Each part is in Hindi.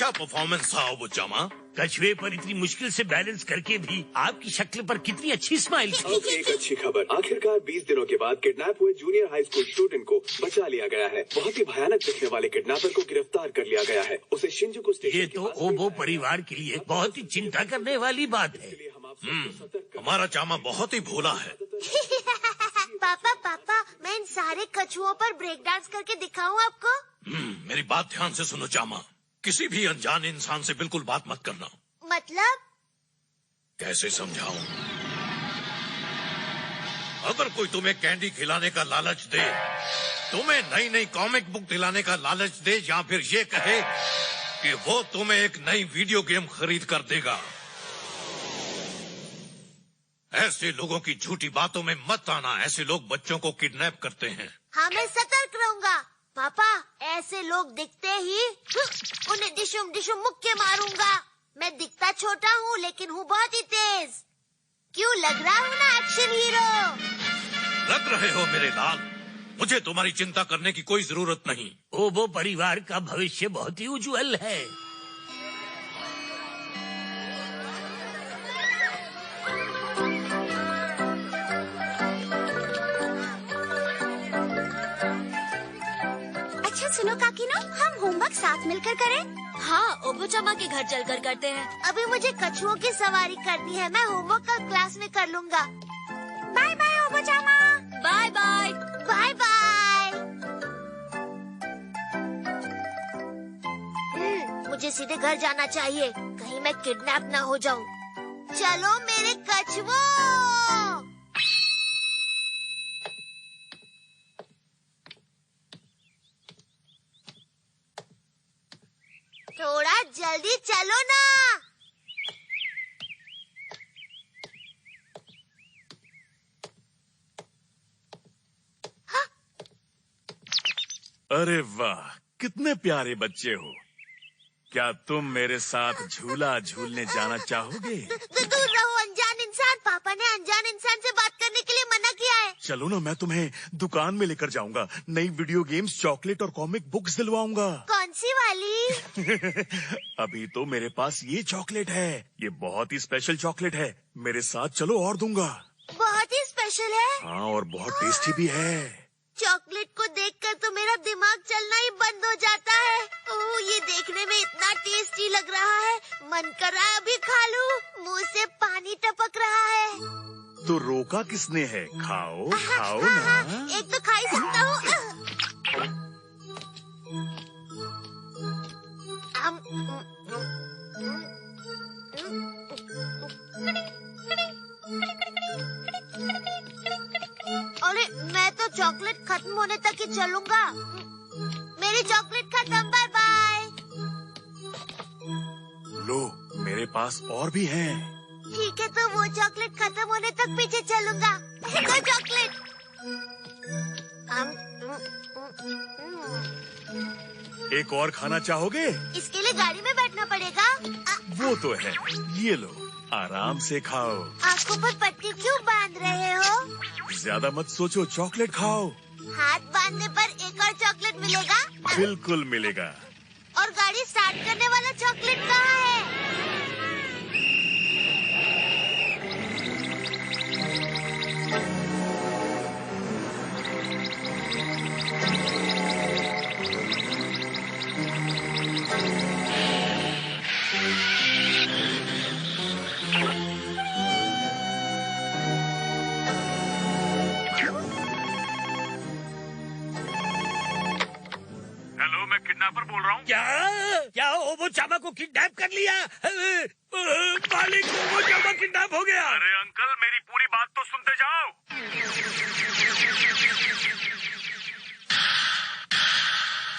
क्या परफॉर्मेंस था ओबोचामा? कछुए पर इतनी मुश्किल से बैलेंस करके भी आपकी शक्ल पर कितनी अच्छी स्माइल थी। अब एक अच्छी खबर, आखिरकार 20 दिनों के बाद किडनैप हुए जूनियर हाई स्कूल स्टूडेंट को बचा लिया गया है। बहुत ही भयानक दिखने वाले किडनैपर को गिरफ्तार कर लिया गया है। उसे शिंजुकू स्टेशन ये तो ओबो परिवार के लिए बहुत ही चिंता करने वाली बात है। हमारा चामा बहुत ही भोला है। पापा, मैं इन सारे कछुओं पर ब्रेक डांस करके दिखाऊं आपको? मेरी बात ध्यान से सुनो चामा, किसी भी अनजान इंसान से बिल्कुल बात मत करना। मतलब? कैसे समझाऊं? अगर कोई तुम्हें कैंडी खिलाने का लालच दे, तुम्हें नई नई कॉमिक बुक दिलाने का लालच दे, या फिर ये कहे कि वो तुम्हें एक नई वीडियो गेम खरीद कर देगा, ऐसे लोगों की झूठी बातों में मत आना। ऐसे लोग बच्चों को किडनैप करते हैं। हाँ, मैं सतर्क रहूंगा। पापा, ऐसे लोग दिखते ही उन्हें डिशुम डिशुम मुक्के मारूंगा। मैं दिखता छोटा हूँ लेकिन हूँ बहुत ही तेज। क्यों, लग रहा हूँ ना एक्शन हीरो? लग रहे हो मेरे लाल। मुझे तुम्हारी चिंता करने की कोई जरूरत नहीं। ओबो परिवार का भविष्य बहुत ही उज्जवल है। सुनो काकीनो, हम होमवर्क साथ मिलकर करें? हाँ, ओबोचामा के घर चलकर करते हैं। अभी मुझे कछुओं की सवारी करनी है। मैं होमवर्क कल क्लास में कर लूंगा। बाय बाय ओबोचामा। Bye bye. Bye bye. मुझे सीधे घर जाना चाहिए, कहीं मैं किडनैप ना हो जाऊं। चलो मेरे कछुओं। थोड़ा जल्दी चलो ना। अरे वाह, कितने प्यारे बच्चे हो। क्या तुम मेरे साथ झूला झूलने जाना चाहोगे? दूर रहो अनजान इंसान। पापा ने अनजान इंसान से बात करने के लिए मना किया है। चलो ना, मैं तुम्हें दुकान में लेकर जाऊंगा। नई वीडियो गेम्स, चॉकलेट और कॉमिक बुक्स दिलवाऊंगा। कौन सी वाली? अभी तो मेरे पास ये चॉकलेट है। ये बहुत ही स्पेशल चॉकलेट है। मेरे साथ चलो और दूंगा। बहुत ही स्पेशल है। हाँ, और बहुत टेस्टी भी है। चॉकलेट को देखकर तो मेरा दिमाग चलना ही बंद हो जाता है। ओह, ये देखने में इतना टेस्टी लग रहा है, मन कर रहा है अभी खा लूं। मुंह से पानी टपक रहा है। तो रोका किसने है? खाओ खाओ ना। एक तो खा ही सकता हूँ। अरे, मैं तो चॉकलेट खत्म होने तक ही चलूंगा। मेरी चॉकलेट खत्म। Bye bye. लो, मेरे पास और भी हैं। ठीक है, तो वो चॉकलेट खत्म होने तक पीछे चलूंगा। दो चॉकलेट। एक और खाना चाहोगे? इसके लिए गाड़ी में बैठना पड़ेगा। वो तो है। ये लो, आराम से खाओ। आंखों पर पट्टी क्यों बांध रहे हो? ज्यादा मत सोचो, चॉकलेट खाओ। हाथ बांधने पर एक और चॉकलेट मिलेगा? बिल्कुल मिलेगा। और गाड़ी स्टार्ट करने वाला चॉकलेट कहाँ है? किडनैपर बोल रहा हूँ। क्या ओबोचामा को किडनैप कर लिया? मालिक, ओबोचामा किडनैप हो गया। अरे अंकल, मेरी पूरी बात तो सुनते जाओ।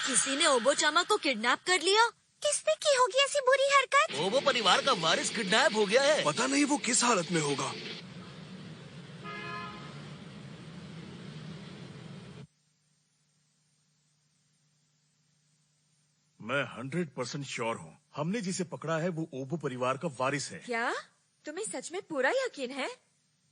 किसी ने ओबोचामा को किडनैप कर लिया। किसने की होगी ऐसी बुरी हरकत? ओबो परिवार का वारिस किडनैप हो गया है। पता नहीं वो किस हालत में होगा। मैं 100% श्योर हूँ, हमने जिसे पकड़ा है वो ओबो परिवार का वारिस है। क्या तुम्हें सच में पूरा यकीन है?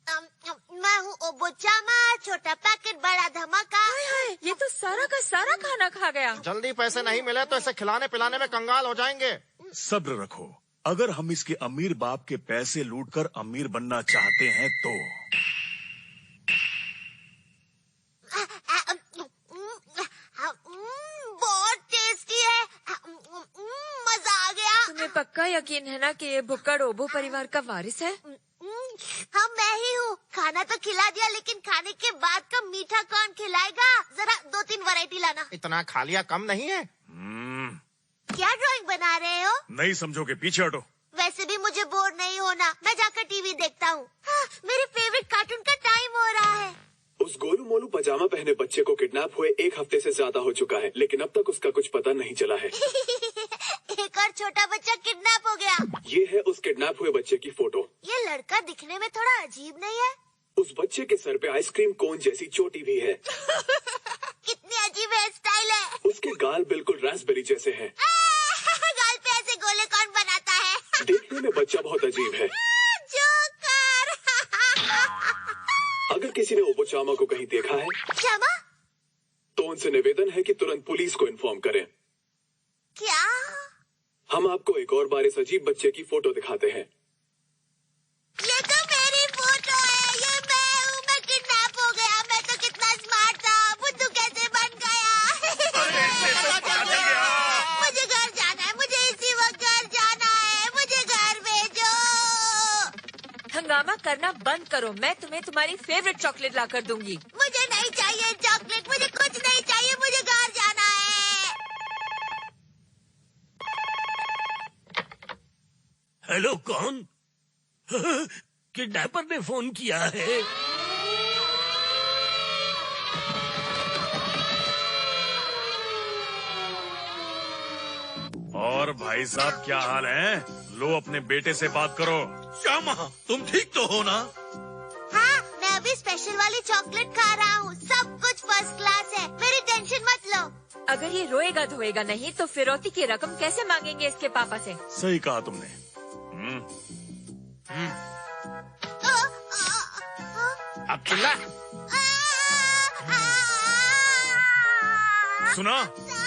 मैं हूँ ओबोचामा, छोटा पैकेट बड़ा धमाका। हाय, ये तो सारा का सारा खाना खा गया। जल्दी पैसे नहीं मिले तो इसे खिलाने पिलाने में कंगाल हो जाएंगे। सब्र रखो। अगर हम इसके अमीर बाप के पैसे लूटकर अमीर बनना चाहते हैं तो बहुत टेस्टी है। मजा आ गया। तुम्हें पक्का यकीन है ना कि ये भुक्कड़ ओबो परिवार का वारिस है? हाँ, मैं ही हूँ। खाना तो खिला दिया, लेकिन खाने के बाद का मीठा कौन खिलाएगा? जरा 2-3 वैरायटी लाना। इतना खा लिया कम नहीं है? क्या ड्राइंग बना रहे हो? नहीं समझोगे, पीछे हटो। वैसे भी मुझे बोर नहीं होना, मैं जाकर टीवी देखता हूँ। हाँ, मेरे फेवरेट कार्टून का टाइम हो रहा है। उस गोलू मोलू पजामा पहने बच्चे को किडनैप हुए 1 हफ्ते से ज्यादा हो चुका है, लेकिन अब तक उसका कुछ पता नहीं चला है। एक और छोटा बच्चा किडनैप हो गया। ये है उस किडनैप हुए बच्चे की फोटो। ये लड़का दिखने में थोड़ा अजीब नहीं है? उस बच्चे के सर पे आइसक्रीम कोन जैसी चोटी भी है। कितनी अजीब हेयर स्टाइल है। उसके गाल बिल्कुल रास्पबेरी जैसे हैं। गाल पे ऐसे गोले कौन बनाता है? देखने में बच्चा बहुत अजीब है। जोकर। अगर किसी ने ओबोचामा को कहीं देखा है क्षमा? तो उनसे निवेदन है कि तुरंत पुलिस को इन्फॉर्म करें। क्या? हम आपको एक और बार इस अजीब बच्चे की फोटो दिखाते हैं। ये तो मेरी फोटो है। ये मैं हूँ। मैं किडनैप हो गया। मैं तो कितना स्मार्ट था। बुद्धू कैसे बन गया? मुझे घर जाना है। मुझे इसी वक्त घर जाना है। मुझे घर भेजो। हंगामा करना बंद करो। मैं तुम्हें तुम्हारी फेवरेट चॉकलेट ला कर दूंगी। मुझे नहीं चाहिए चॉकलेट। मुझे कुछ नहीं चाहिए। मुझे घर जाना है। हेलो, कौन? किडनैपर ने फोन किया है। और भाई साहब क्या हाल है? लो अपने बेटे से बात करो। श्यामा, तुम ठीक तो हो ना? हाँ, मैं अभी स्पेशल वाली चॉकलेट खा रहा हूँ। सब कुछ फर्स्ट क्लास है। मेरी टेंशन मत लो। अगर ये रोएगा धोएगा नहीं तो फिरौती की रकम कैसे मांगेंगे इसके पापा से? सही कहा तुमने। अब चिल्ला। सुना,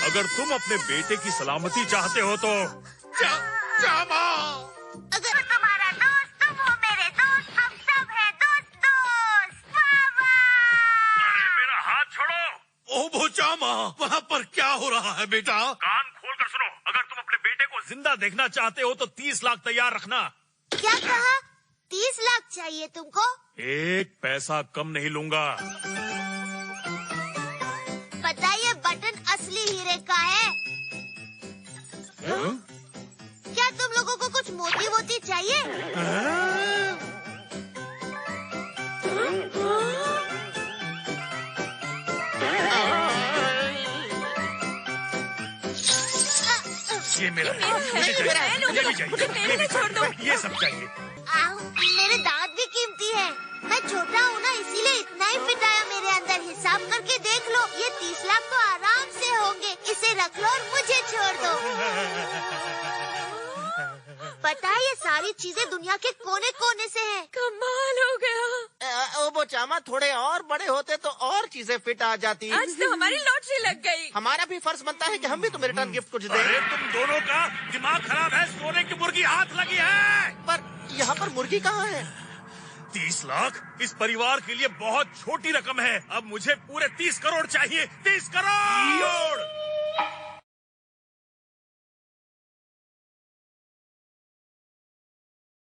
अगर तुम अपने बेटे की सलामती चाहते हो तो श्यामा, अगर तुम्हारा दोस्त तुम हो मेरे दोस्त। हम सब हैं दोस्त। मेरा हाथ छोड़ो। ओबोचामा, वहाँ पर क्या हो रहा है बेटा? कान खोल कर सुनो। अगर तुम अपने बेटे को जिंदा देखना चाहते हो तो 30 लाख तैयार रखना। क्या कहा? 30 लाख चाहिए तुमको? एक पैसा कम नहीं लूंगा। पता ये बटन असली हीरे का है। क्या तुम लोगों को कुछ मोती वोती चाहिए? ये मेरा है। मुझे चाहिए। मुझे भी चाहिए। ये भी छोड़ दो। ये सब चाहिए। मेरे दांत भी कीमती है। मैं छोटा हूँ ना, इसीलिए इतना ही फिट आया मेरे अंदर। हिसाब करके देख लो, ये 30 लाख तो आराम से होंगे। इसे रख लो और मुझे छोड़ दो। पता है ये सारी चीजें दुनिया के कोने कोने से हैं। कमाल हो गया। ओबोचामा, थोड़े और बड़े होते तो और चीजें फिट आ जाती। आज तो हमारी लॉटरी लग गई। हमारा भी फर्ज बनता है कि हम भी तुम्हें रिटर्न गिफ्ट कुछ अरे दें। तुम दोनों का दिमाग खराब है। सोने की मुर्गी हाथ लगी है। पर यहाँ पर मुर्गी कहाँ है? 30 लाख इस परिवार के लिए बहुत छोटी रकम है। अब मुझे पूरे 30 करोड़ चाहिए। 30 करोड़।